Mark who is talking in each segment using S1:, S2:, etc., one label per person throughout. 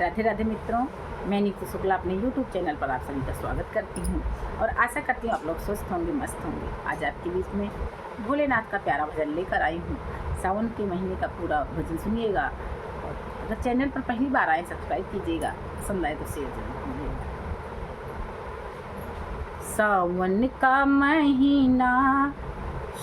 S1: राधे राधे मित्रों, मैं नीतू शुक्ला अपने YouTube चैनल पर आप सभी का स्वागत करती हूँ और आशा करती हूँ आप लोग स्वस्थ होंगे, मस्त होंगे। आज आपके बीच में भोलेनाथ का प्यारा भजन लेकर आई हूँ। सावन के महीने का पूरा भजन सुनिएगा और अगर चैनल पर पहली बार आए सब्सक्राइब कीजिएगा, पसंद आए तो शेयर जरूर कीजिएगा। सावन का महीना,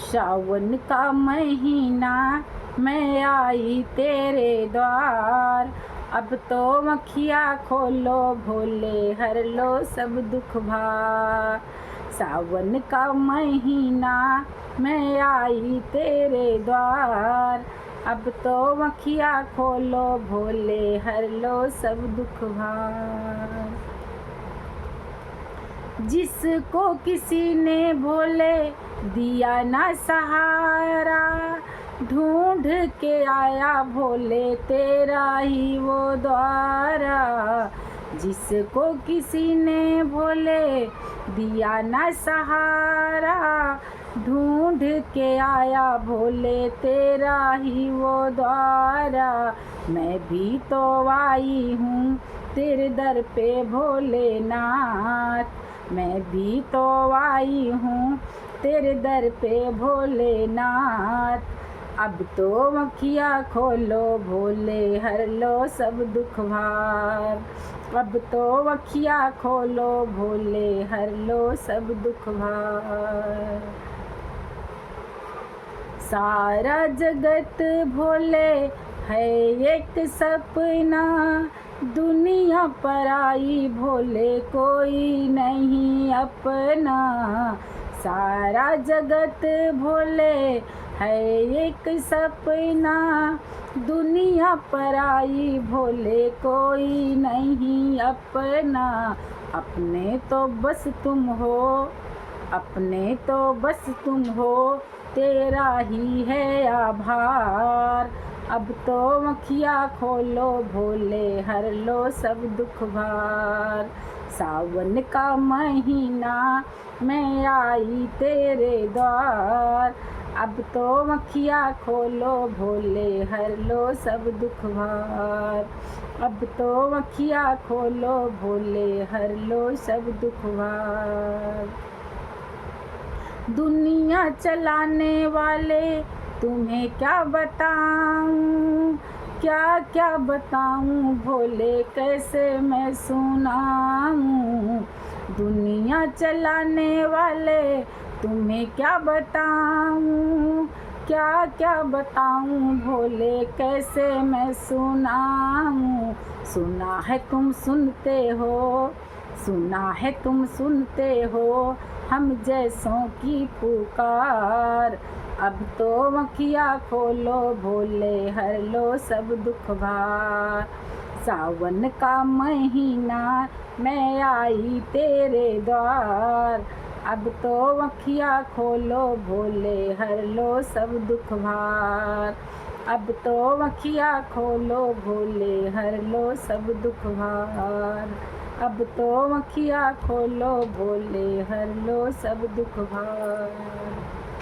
S1: सावन का महीना, मैं आई तेरे द्वार। अब तो मखिया खोलो भोले, हर लो सब दुख भार। सावन का महीना, मैं आई तेरे द्वार। अब तो मखिया खोलो भोले, हर लो सब दुख भार। जिसको किसी ने भोले दिया ना सहारा, ढूंढ के आया भोले तेरा ही वो द्वारा। जिसको किसी ने भोले दिया ना सहारा, ढूंढ के आया भोले तेरा ही वो द्वारा। मैं भी तो आई हूँ तेरे दर पे भोलेनाथ, मैं भी तो आई हूँ तेरे दर पे भोलेनाथ। अब तो मखिया खोलो भोले, हर लो सब दुख भार। अब तो मखिया खोलो भोले, हर लो सब दुख भार। सारा जगत भोले है एक सपना, दुनिया पर आई भोले कोई नहीं अपना। सारा जगत भोले है एक सपना, दुनिया पर आई भोले कोई नहीं अपना। अपने तो बस तुम हो, अपने तो बस तुम हो, तेरा ही है आभार। अब तो मखिया खोलो भोले, हर लो सब दुख भार। सावन का महीना, मैं आई तेरे द्वार। अब तो मखिया खोलो भोले, हर लो सब दुख भार। अब तो मखिया खोलो भोले, हर लो सब दुख भार। दुनिया चलाने वाले तुम्हें क्या बताऊं, क्या क्या बताऊं भोले, कैसे मैं सुनाऊं। दुनिया चलाने वाले तुम्हें क्या बताऊं, क्या क्या बताऊं भोले, कैसे मैं सुनाऊं। सुना है तुम सुनते हो, सुना है तुम सुनते हो, हम जैसों की पुकार। अब तो मखिया खोलो भोले, हर लो सब दुख भार। सावन का महीना, मैं आई तेरे द्वार। अब तो मखिया खोलो भोले, हर लो सब दुख भार। अब तो मखिया खोलो भोले, हर लो सब दुख भार। अब तो मखिया खोलो भोले, हर लो सब दुख भार।